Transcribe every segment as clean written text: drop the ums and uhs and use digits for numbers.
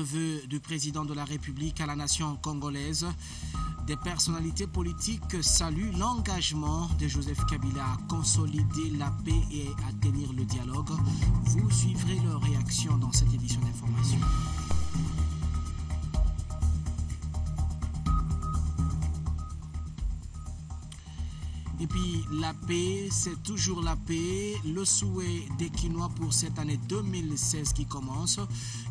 Vœux du président de la République à la nation congolaise, des personnalités politiques saluent l'engagement de Joseph Kabila à consolider la paix et à tenir le dialogue. Vous suivrez leurs réactions dans cette édition d'information. Et puis la paix, c'est toujours la paix. Le souhait des Kinois pour cette année 2016 qui commence.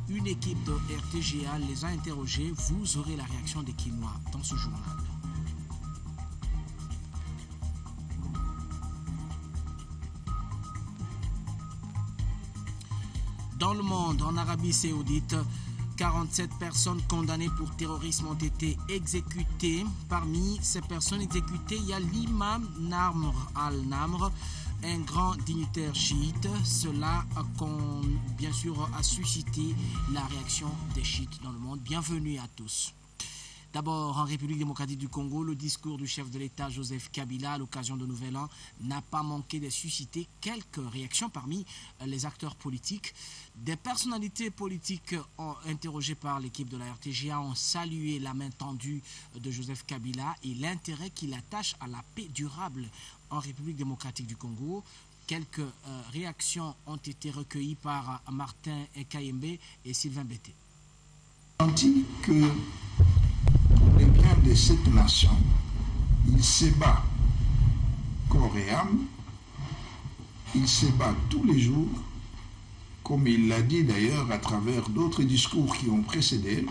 Une équipe de RTGA les a interrogés. Vous aurez la réaction des Kinois dans ce journal. Dans le monde, en Arabie Saoudite, 47 personnes condamnées pour terrorisme ont été exécutées. Parmi ces personnes exécutées, il y a l'imam Namr al-Namr, un grand dignitaire chiite. Cela, bien sûr, a suscité la réaction des chiites dans le monde. Bienvenue à tous. D'abord, en République démocratique du Congo, le discours du chef de l'État Joseph Kabila à l'occasion de Nouvel An n'a pas manqué de susciter quelques réactions parmi les acteurs politiques. Des personnalités politiques interrogées par l'équipe de la RTGA ont salué la main tendue de Joseph Kabila et l'intérêt qu'il attache à la paix durable en République démocratique du Congo. Quelques réactions ont été recueillies par Martin Kayembe et Sylvain Bété. On dit que les biens de cette nation, il se bat corps et âme, il se bat tous les jours, comme il l'a dit d'ailleurs à travers d'autres discours qui ont précédé,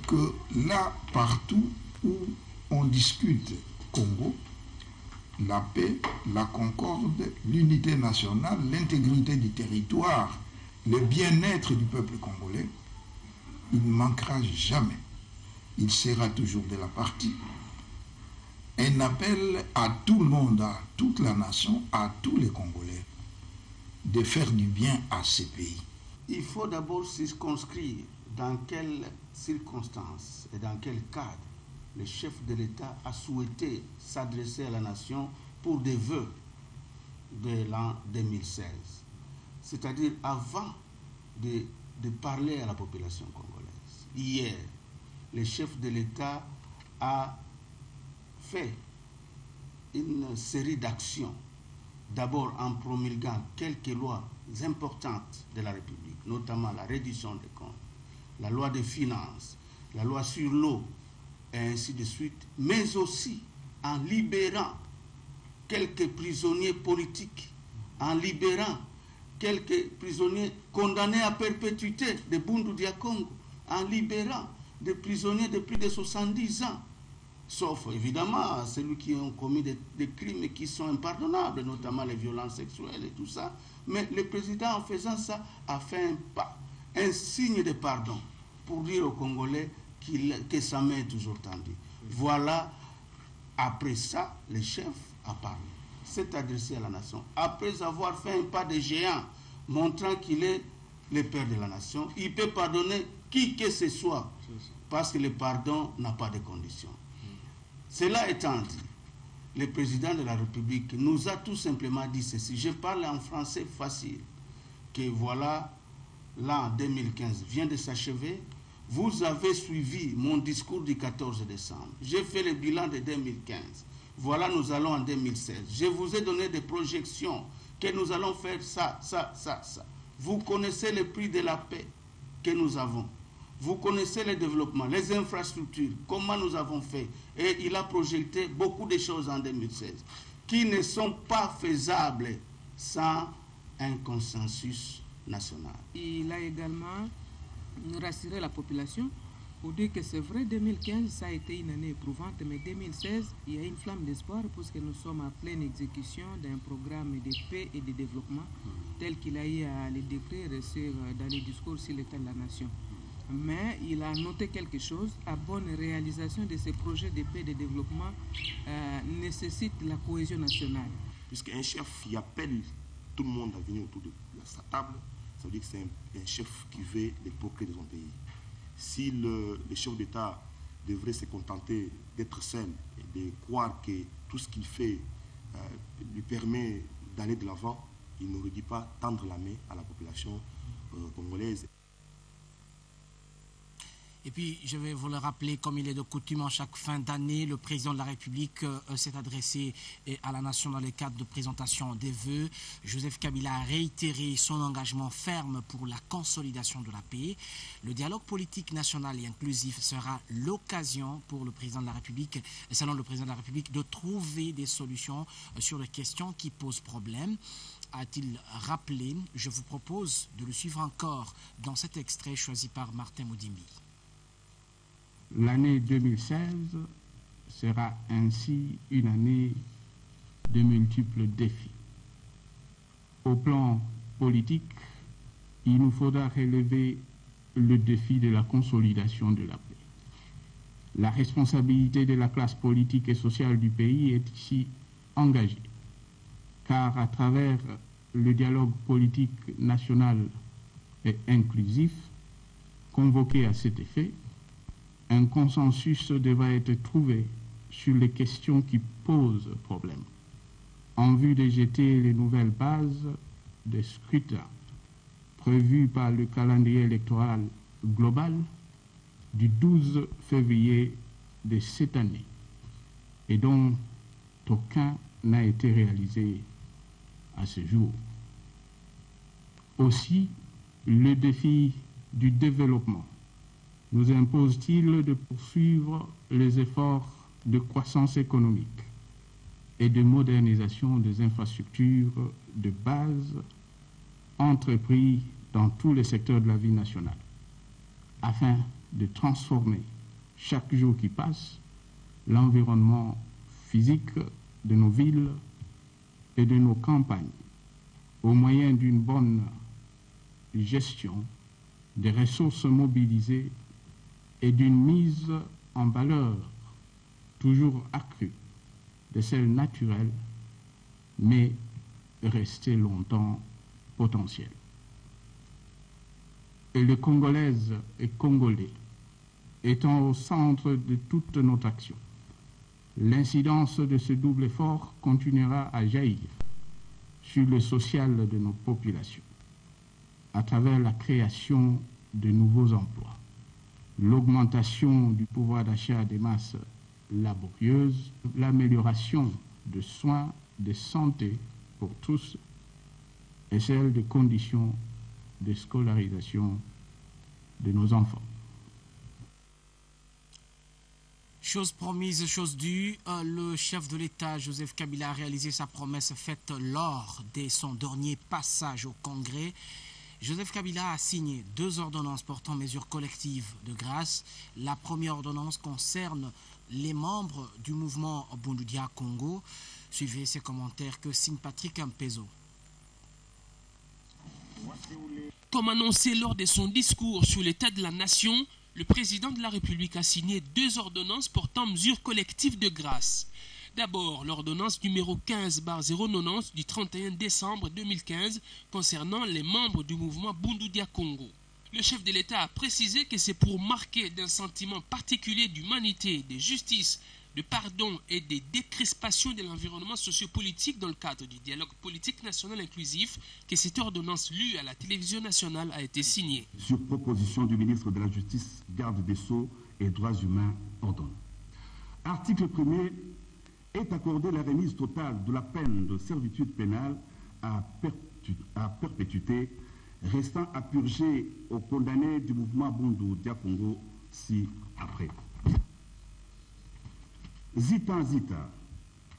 que là, partout où on discute Congo, la paix, la concorde, l'unité nationale, l'intégrité du territoire, le bien-être du peuple congolais, il ne manquera jamais. Il sera toujours de la partie. Un appel à tout le monde, à toute la nation, à tous les Congolais, de faire du bien à ces pays. Il faut d'abord circonscrire dans quelles circonstances et dans quel cadre le chef de l'État a souhaité s'adresser à la nation pour des vœux de l'an 2016. C'est-à-dire avant de parler à la population congolaise. Hier, le chef de l'État a fait une série d'actions, d'abord en promulguant quelques lois importantes de la République, notamment la réduction des comptes, la loi des finances, la loi sur l'eau, et ainsi de suite, mais aussi en libérant quelques prisonniers politiques, en libérant quelques prisonniers condamnés à perpétuité de Bundu Dia Congo, en libérant des prisonniers de plus de 70 ans, sauf évidemment celui qui ont commis des crimes qui sont impardonnables, notamment les violences sexuelles et tout ça. Mais le président, en faisant ça, a fait un pas, un signe de pardon pour dire aux Congolais que sa main est toujours tendue. Voilà, après ça, le chef a parlé, s'est adressé à la nation. Après avoir fait un pas de géant, montrant qu'il est le père de la nation, il peut pardonner qui que ce soit, parce que le pardon n'a pas de conditions. Cela étant dit, le président de la République nous a tout simplement dit ceci. Je parle en français facile, que voilà, l'an 2015 vient de s'achever. Vous avez suivi mon discours du 14 décembre. J'ai fait le bilan de 2015. Voilà, nous allons en 2016. Je vous ai donné des projections que nous allons faire ça. Vous connaissez le prix de la paix que nous avons. Vous connaissez le développement, les infrastructures, comment nous avons fait. Et il a projeté beaucoup de choses en 2016 qui ne sont pas faisables sans un consensus national. Il a également rassuré la population pour dire que c'est vrai, 2015, ça a été une année éprouvante, mais 2016, il y a une flamme d'espoir puisque nous sommes en pleine exécution d'un programme de paix et de développement tel qu'il a eu à le décrire dans les discours sur l'état de la nation. Mais il a noté quelque chose, la bonne réalisation de ces projets de paix et de développement nécessite la cohésion nationale. Puisqu'un chef qui appelle tout le monde à venir autour de sa table, ça veut dire que c'est un chef qui veut les progrès de son pays. Si le chef d'État devrait se contenter d'être seul et de croire que tout ce qu'il fait lui permet d'aller de l'avant, il n'aurait dû pas tendre la main à la population congolaise. Et puis, je vais vous le rappeler, comme il est de coutume en chaque fin d'année, le président de la République s'est adressé à la nation dans le cadre de présentation des vœux. Joseph Kabila a réitéré son engagement ferme pour la consolidation de la paix. Le dialogue politique national et inclusif sera l'occasion pour le président de la République, selon le président de la République, de trouver des solutions sur les questions qui posent problème. A-t-il rappelé? Je vous propose de le suivre encore dans cet extrait choisi par Martin Moudimbi. L'année 2016 sera ainsi une année de multiples défis. Au plan politique, il nous faudra relever le défi de la consolidation de la paix. La responsabilité de la classe politique et sociale du pays est ici engagée, car à travers le dialogue politique national et inclusif convoqué à cet effet, un consensus devra être trouvé sur les questions qui posent problème, en vue de jeter les nouvelles bases des scrutins prévues par le calendrier électoral global du 12 février de cette année, et dont aucun n'a été réalisé à ce jour. Aussi, le défi du développement nous impose-t-il de poursuivre les efforts de croissance économique et de modernisation des infrastructures de base entrepris dans tous les secteurs de la vie nationale, afin de transformer chaque jour qui passe l'environnement physique de nos villes et de nos campagnes au moyen d'une bonne gestion des ressources mobilisées et d'une mise en valeur toujours accrue de celles naturelles, mais restées longtemps potentielles. Et les Congolaises et Congolais étant au centre de toute notre action, l'incidence de ce double effort continuera à jaillir sur le social de nos populations, à travers la création de nouveaux emplois, l'augmentation du pouvoir d'achat des masses laborieuses, l'amélioration de soins de santé pour tous et celle des conditions de scolarisation de nos enfants. Chose promise, chose due, le chef de l'État, Joseph Kabila, a réalisé sa promesse faite lors de son dernier passage au Congrès. Joseph Kabila a signé 2 ordonnances portant mesures collectives de grâce. La première ordonnance concerne les membres du mouvement Bundu Dia Congo. Suivez ces commentaires que signe Patrick Ampezo. Comme annoncé lors de son discours sur l'état de la nation, le président de la République a signé 2 ordonnances portant mesures collectives de grâce. D'abord, l'ordonnance numéro 15/090 du 31 décembre 2015 concernant les membres du mouvement Bundu Dia Congo. Le chef de l'État a précisé que c'est pour marquer d'un sentiment particulier d'humanité, de justice, de pardon et de décrispation de l'environnement sociopolitique dans le cadre du dialogue politique national inclusif que cette ordonnance lue à la télévision nationale a été signée. Sur proposition du ministre de la Justice, garde des Sceaux et droits humains ordonne. Article 1er, est accordée la remise totale de la peine de servitude pénale à perpétuité restant à purger aux condamnés du mouvement Bundu Dia Congo ci-après. Zita Zita,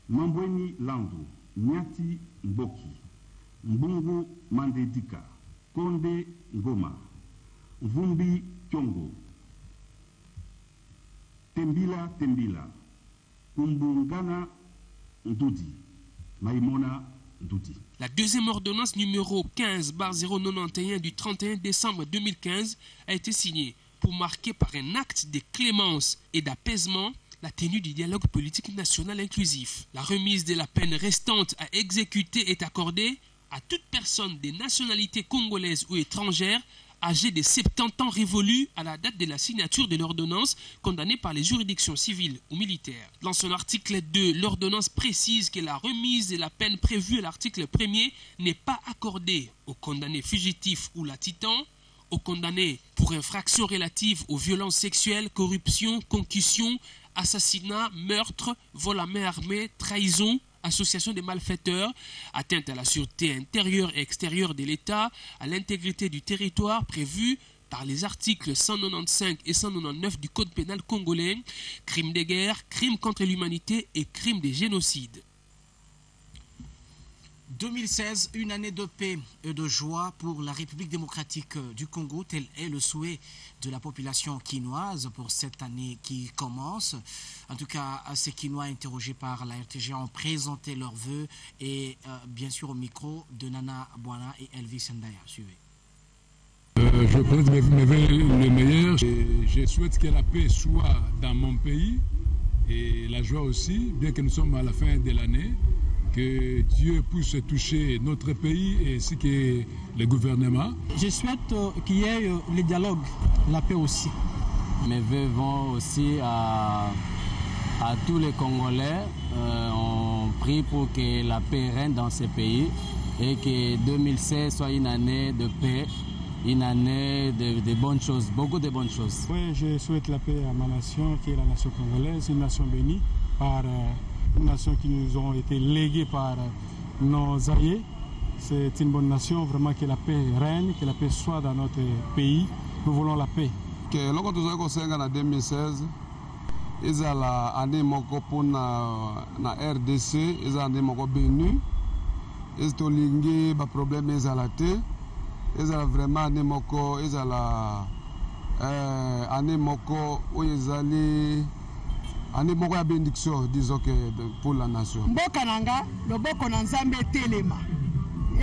Mambweni Landu, Nyati Mboki, Mbungu Mandedika, Konde Ngoma, Vumbi Kyongo, Tembila Tembila, Kumbungana Ndudi, Maïmona Ndudi. La deuxième ordonnance numéro 15/091 du 31 décembre 2015 a été signée pour marquer par un acte de clémence et d'apaisement la tenue du dialogue politique national inclusif. La remise de la peine restante à exécuter est accordée à toute personne des nationalités congolaises ou étrangères âgée de 70 ans révolus à la date de la signature de l'ordonnance condamnée par les juridictions civiles ou militaires. Dans son article 2, l'ordonnance précise que la remise de la peine prévue à l'article 1er n'est pas accordée aux condamnés fugitifs ou latitants, aux condamnés pour infractions relatives aux violences sexuelles, corruption, concussion, assassinat, meurtre, vol à main armée, trahison, association de malfaiteurs, atteinte à la sûreté intérieure et extérieure de l'État, à l'intégrité du territoire prévue par les articles 195 et 199 du Code pénal congolais, crimes de guerre, crimes contre l'humanité et crimes de génocide. 2016, une année de paix et de joie pour la République démocratique du Congo, tel est le souhait de la population quinoise pour cette année qui commence. En tout cas, ces Quinois interrogés par la RTG ont présenté leurs vœux et bien sûr au micro de Nana Bwana et Elvis Ndaya. Suivez. Je présente mes vœux le meilleur. Je souhaite que la paix soit dans mon pays et la joie aussi, bien que nous sommes à la fin de l'année. Que Dieu puisse toucher notre pays ainsi que le gouvernement. Je souhaite qu'il y ait le dialogue, la paix aussi. Mes vœux vont aussi à tous les Congolais. On prie pour que la paix règne dans ce pays et que 2016 soit une année de paix, une année de bonnes choses, beaucoup de bonnes choses. Oui, je souhaite la paix à ma nation, qui est la nation congolaise, une nation bénie par une nation qui nous ont été léguée par nos alliés. C'est une bonne nation, vraiment que la paix règne, que la paix soit dans notre pays. Nous voulons la paix. Que loko tozali kosenga na 2016 ezala année moko mpona na RDC, ezala année moko bénie. Ezi tolingi ba problème ezala te, ezala vraiment année moko ezala année moko oyo ezali année moko ya bénédiction, disons que pour la nation. Mboka nanga loboko na Nzambe telema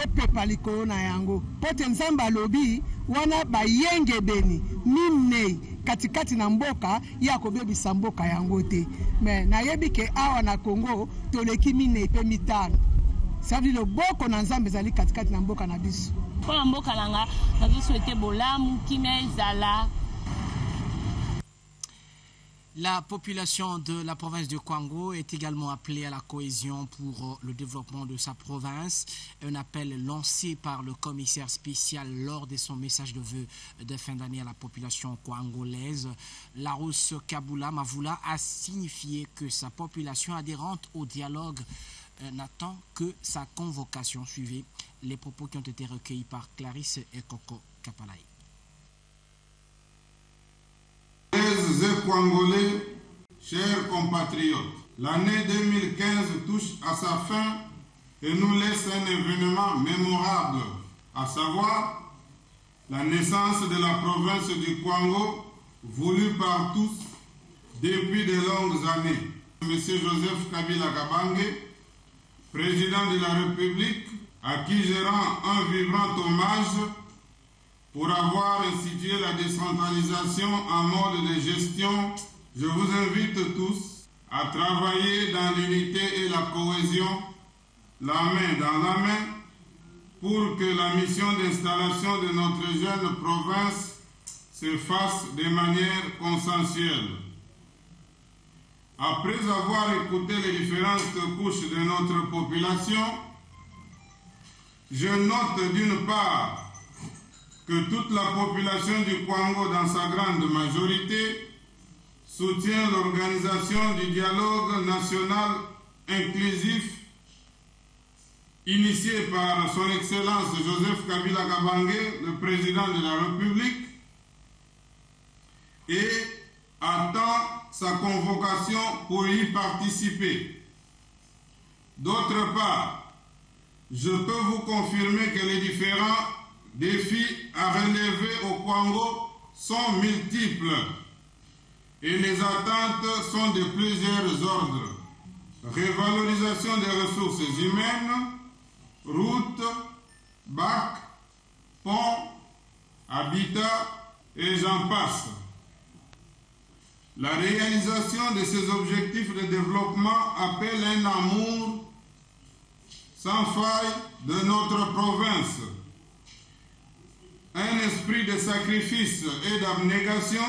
epepa likolo na yango pote Nzambe alobi wana bayenge beni minei katikati na mboka ya kobebisa mboka yango te. Mais nayebi ke awa na Congo toleki minei pe mitano. Ça veut dire loboko na Nzambe ezali katikati na mboka na biso. Pour mboka nanga nazo souhaiter bolamu kimia ezala. La population de la province de Kwango est également appelée à la cohésion pour le développement de sa province. Un appel lancé par le commissaire spécial lors de son message de vœux de fin d'année à la population kwangolaise. Larousse Kabula Mavula a signifié que sa population adhérente au dialogue n'attend que sa convocation. Suivez les propos qui ont été recueillis par Clarisse et Coco Kapalaï. Chers Congolais, chers compatriotes, l'année 2015 touche à sa fin et nous laisse un événement mémorable, à savoir la naissance de la province du Congo, voulue par tous depuis de longues années. Monsieur Joseph Kabila Kabange, président de la République, à qui je rends un vibrant hommage pour avoir institué la décentralisation en mode de gestion. Je vous invite tous à travailler dans l'unité et la cohésion, la main dans la main, pour que la mission d'installation de notre jeune province se fasse de manière consensuelle. Après avoir écouté les différentes couches de notre population, je note d'une part que toute la population du Congo, dans sa grande majorité, soutient l'organisation du dialogue national inclusif initié par son Excellence Joseph Kabila Kabange, le président de la République, et attend sa convocation pour y participer. D'autre part, je peux vous confirmer que les différents défis à relever au Congo sont multiples et les attentes sont de plusieurs ordres. Révalorisation des ressources humaines, routes, bacs, ponts, habitats et j'en passe. La réalisation de ces objectifs de développement appelle un amour sans faille de notre province. Un esprit de sacrifice et d'abnégation,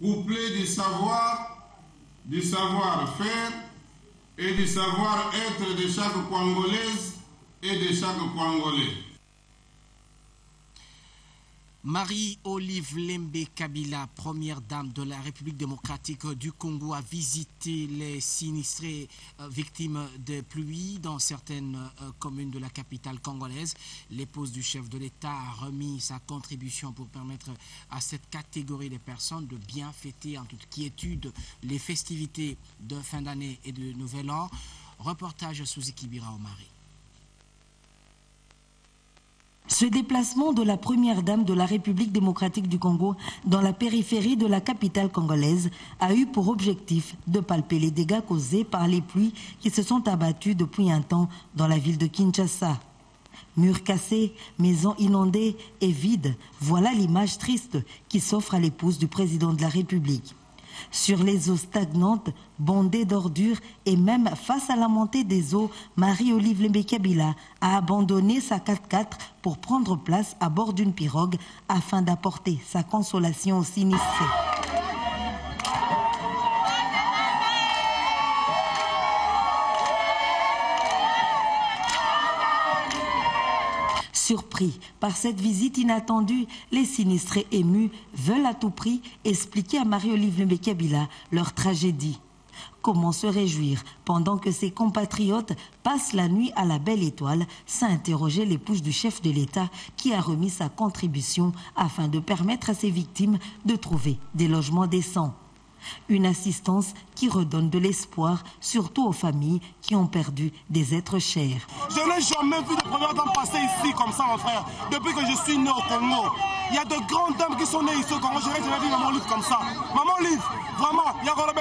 couplé du savoir, du savoir-faire et du savoir-être de chaque Congolaise et de chaque Congolais. Marie-Olive Lembe Kabila, première dame de la République démocratique du Congo, a visité les sinistrés victimes de pluies dans certaines communes de la capitale congolaise. L'épouse du chef de l'État a remis sa contribution pour permettre à cette catégorie de personnes de bien fêter en toute quiétude les festivités de fin d'année et de Nouvel An. Reportage sous Ikibira Omari. Ce déplacement de la première dame de la République démocratique du Congo dans la périphérie de la capitale congolaise a eu pour objectif de palper les dégâts causés par les pluies qui se sont abattues depuis un temps dans la ville de Kinshasa. Murs cassés, maisons inondées et vides, voilà l'image triste qui s'offre à l'épouse du président de la République. Sur les eaux stagnantes, bondées d'ordures et même face à la montée des eaux, Marie-Olive Lembe Kabila a abandonné sa 4x4 pour prendre place à bord d'une pirogue afin d'apporter sa consolation aux sinistrés. Surpris par cette visite inattendue, les sinistrés émus veulent à tout prix expliquer à Marie-Olive Lembe Kabila leur tragédie. Comment se réjouir pendant que ses compatriotes passent la nuit à la belle étoile, s'est interrogé l'épouse du chef de l'État qui a remis sa contribution afin de permettre à ses victimes de trouver des logements décents. Une assistance qui redonne de l'espoir, surtout aux familles qui ont perdu des êtres chers. Je n'ai jamais vu de première dame passer ici comme ça, mon frère. Depuis que je suis né au Congo, il y a de grandes dames qui sont nées ici au Congo. Je n'ai jamais vu Maman Olive comme ça. Maman Olive, vraiment, il y a encore le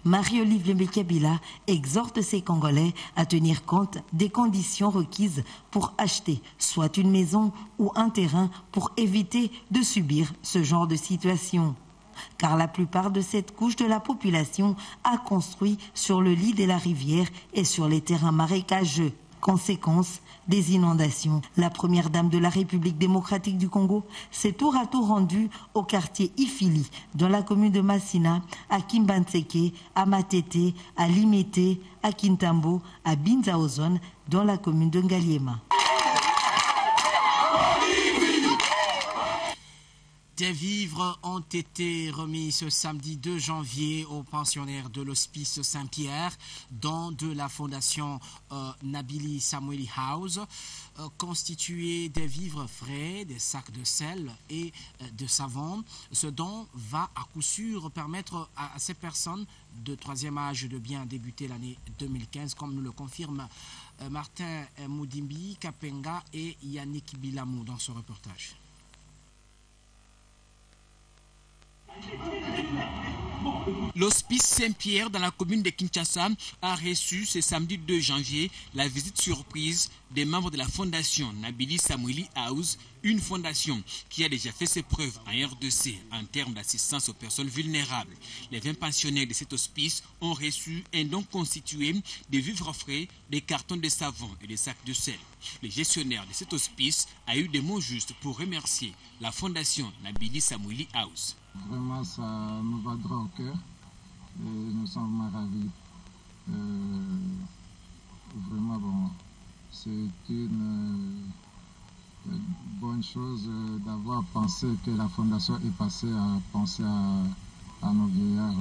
Marie-Olive Lembe Kabila exhorte ses Congolais à tenir compte des conditions requises pour acheter soit une maison ou un terrain pour éviter de subir ce genre de situation. Car la plupart de cette couche de la population a construit sur le lit de la rivière et sur les terrains marécageux. Conséquence des inondations. La première dame de la République démocratique du Congo s'est tour à tour rendue au quartier Ifili, dans la commune de Massina, à Kimbanseke, à Matete, à Limete, à Kintambo, à Binzaozone, dans la commune de Ngaliema. Des vivres ont été remis ce samedi 2 janvier aux pensionnaires de l'hospice Saint-Pierre, dont de la fondation Nabili Samueli House, constitués des vivres frais, des sacs de sel et de savon. Ce don va à coup sûr permettre à ces personnes de troisième âge de bien débuter l'année 2015, comme nous le confirment Martin Moudimbi, Kapenga et Yannick Bilamou dans ce reportage. L'hospice Saint-Pierre dans la commune de Kinshasa a reçu ce samedi 2 janvier la visite surprise des membres de la fondation Nabili Samueli House, une fondation qui a déjà fait ses preuves en RDC en termes d'assistance aux personnes vulnérables. Les 20 pensionnaires de cet hospice ont reçu un don constitué de vivres frais, des cartons de savon et des sacs de sel. Le gestionnaire de cet hospice a eu des mots justes pour remercier la fondation Nabili Samueli House. Vraiment, ça nous va droit au cœur et nous sommes ravis. Vraiment, bon, c'est une bonne chose d'avoir pensé que la fondation est passée à penser à nos vieillards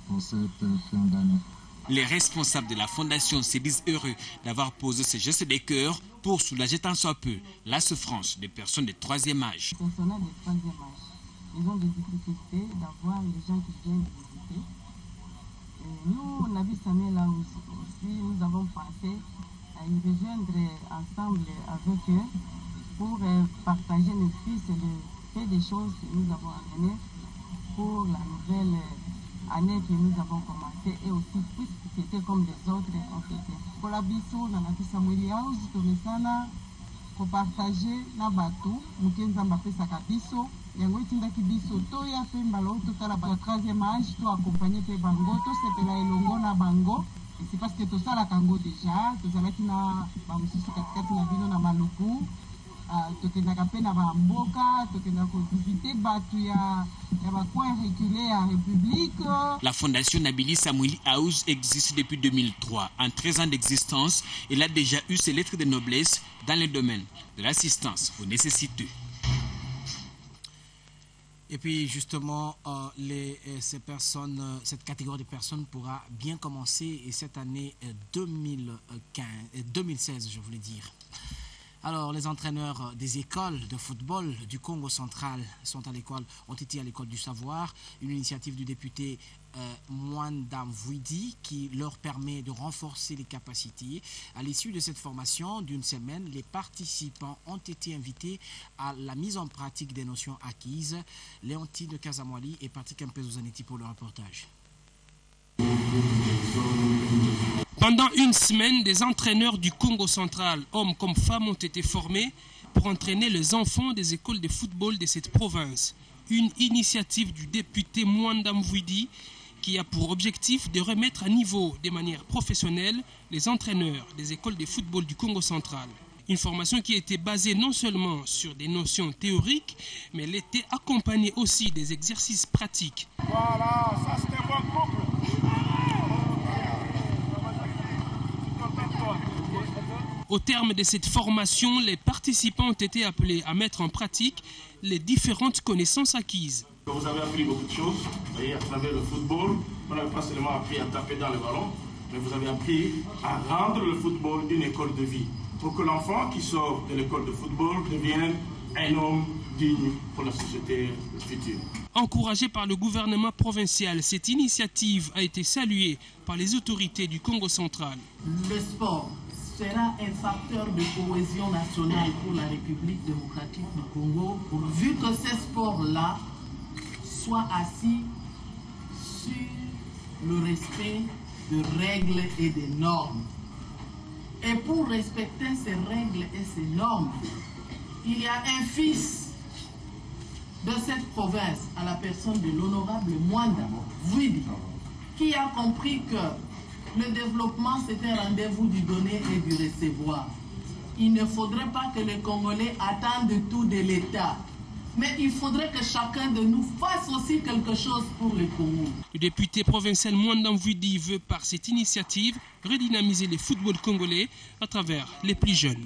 pour cette fin d'année. Les responsables de la fondation se disent heureux d'avoir posé ce geste de cœur pour soulager tant soit peu la souffrance des personnes de troisième âge. Personnels de troisième âge. Ils ont des difficultés d'avoir les gens qui viennent visiter. Nous, Nabi Samuel là aussi, nous avons pensé à y rejoindre ensemble avec eux pour partager le fils et le fait des choses que nous avons amenées pour la nouvelle année que nous avons commencé et aussi puisque c'était comme les autres ont été. Pour la biso, Nabi Samuel House, pour partager na bateau, Mukenza Mbapesa biso. Yango tindaki biso to ya pe mbalo to tala ba troisième âge to accompagner pe bango to sepela elongo na bango et c'est parce que to sala kango déjà to zalaki na ba mususu katikati na bino na maluku tokendaka mpe na bamboka tokendaka kovisite bato ya bacoin reculé ya république. La fondation Nabili Samueli House existe depuis 2003. En 13 ans d'existence, elle a déjà eu ses lettres de noblesse dans le domaine de l'assistance aux nécessiteux. Et puis justement, cette catégorie de personnes pourra bien commencer cette année 2016, je voulais dire. Alors, les entraîneurs des écoles de football du Congo central ont été à l'école du savoir, une initiative du député Mwanda Mvwidi qui leur permet de renforcer les capacités. À l'issue de cette formation d'une semaine, les participants ont été invités à la mise en pratique des notions acquises. Léontine Kazamwali et Patrick Mpezo-Zanetti pour le reportage. Pendant une semaine, des entraîneurs du Congo central, hommes comme femmes, ont été formés pour entraîner les enfants des écoles de football de cette province. Une initiative du député Mwanda Mvwidi qui a pour objectif de remettre à niveau de manière professionnelle les entraîneurs des écoles de football du Congo central. Une formation qui était basée non seulement sur des notions théoriques, mais elle était accompagnée aussi des exercices pratiques. Voilà, ça c'est un bon couple. Au terme de cette formation, les participants ont été appelés à mettre en pratique les différentes connaissances acquises. Vous avez appris beaucoup de choses. Vous voyez, à travers le football, vous n'avez pas seulement appris à taper dans le ballon, mais vous avez appris à rendre le football une école de vie. Pour que l'enfant qui sort de l'école de football devienne un homme digne pour la société future. Encouragée par le gouvernement provincial, cette initiative a été saluée par les autorités du Congo central. Le sport sera un facteur de cohésion nationale pour la République démocratique du Congo, pourvu que ces sports-là soient assis sur le respect de règles et de normes. Et pour respecter ces règles et ces normes, il y a un fils de cette province, à la personne de l'honorable Mwanda Mvwidi, qui a compris que le développement, c'est un rendez-vous du donner et du recevoir. Il ne faudrait pas que les Congolais attendent tout de l'État. Mais il faudrait que chacun de nous fasse aussi quelque chose pour le Congo. Le député provincial Mwanda Mvwidi veut par cette initiative redynamiser le football congolais à travers les plus jeunes.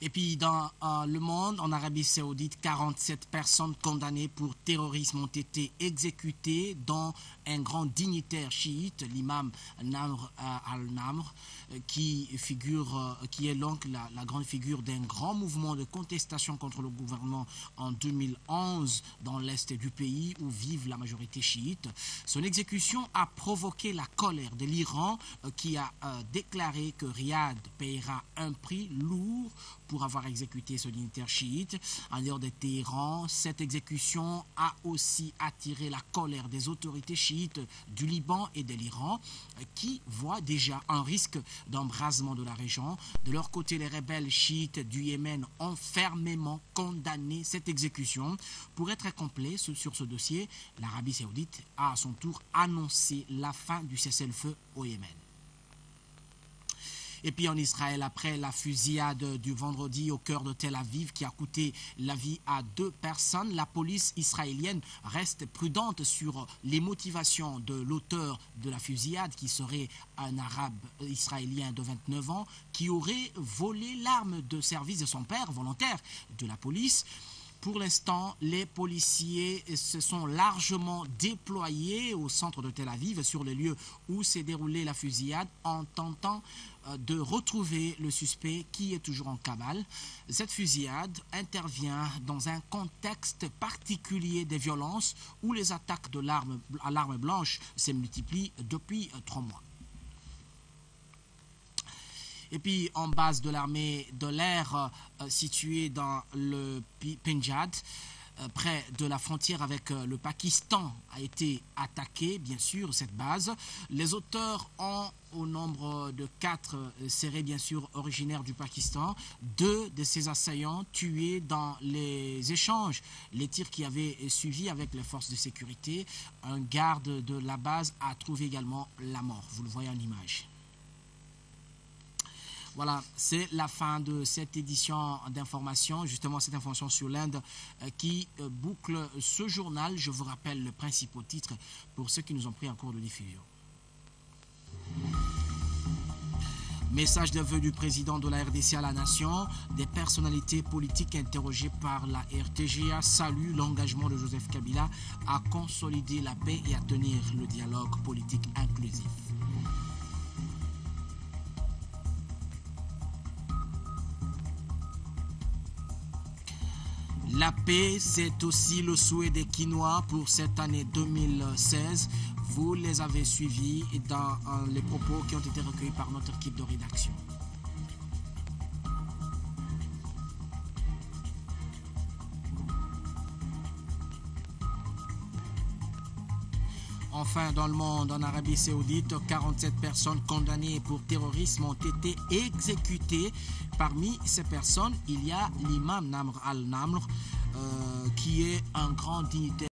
Et puis dans le monde, en Arabie Saoudite, 47 personnes condamnées pour terrorisme ont été exécutées, dont un grand dignitaire chiite, l'imam Namr al-Namr, qui est donc la grande figure d'un grand mouvement de contestation contre le gouvernement en 2011 dans l'est du pays où vivent la majorité chiite. Son exécution a provoqué la colère de l'Iran qui a déclaré que Riyad paiera un prix lourd pour avoir exécuté ce dignitaire chiite. En dehors de Téhéran, cette exécution a aussi attiré la colère des autorités chiites du Liban et de l'Iran qui voient déjà un risque d'embrasement de la région. De leur côté, les rebelles chiites du Yémen ont fermement condamné cette exécution. Pour être complet sur ce dossier, l'Arabie Saoudite a à son tour annoncé la fin du cessez-le-feu au Yémen. Et puis en Israël, après la fusillade du vendredi au cœur de Tel Aviv qui a coûté la vie à 2 personnes, la police israélienne reste prudente sur les motivations de l'auteur de la fusillade qui serait un arabe israélien de 29 ans qui aurait volé l'arme de service de son père, volontaire de la police. Pour l'instant, les policiers se sont largement déployés au centre de Tel Aviv, sur le lieu où s'est déroulée la fusillade, en tentant de retrouver le suspect qui est toujours en cavale. Cette fusillade intervient dans un contexte particulier des violences où les attaques à l'arme blanche se multiplient depuis 3 mois. Et puis, en base de l'armée de l'air située dans le Pendjab, près de la frontière avec le Pakistan, a été attaquée, bien sûr, cette base. Les auteurs ont, au nombre de 4, seraient bien sûr originaires du Pakistan. 2 de ces assaillants tués dans les échanges, les tirs qui avaient suivi avec les forces de sécurité. Un garde de la base a trouvé également la mort. Vous le voyez en image. Voilà, c'est la fin de cette édition d'information, justement cette information sur l'Inde qui boucle ce journal. Je vous rappelle le principal titre pour ceux qui nous ont pris en cours de diffusion. Message de vœux du président de la RDC à la nation. Des personnalités politiques interrogées par la RTGA saluent l'engagement de Joseph Kabila à consolider la paix et à tenir le dialogue politique inclusif. La paix, c'est aussi le souhait des Quinois pour cette année 2016. Vous les avez suivis dans les propos qui ont été recueillis par notre équipe de rédaction. Enfin, dans le monde, en Arabie Saoudite, 47 personnes condamnées pour terrorisme ont été exécutées. Parmi ces personnes, il y a l'imam Namr al-Namr, qui est un grand dignitaire.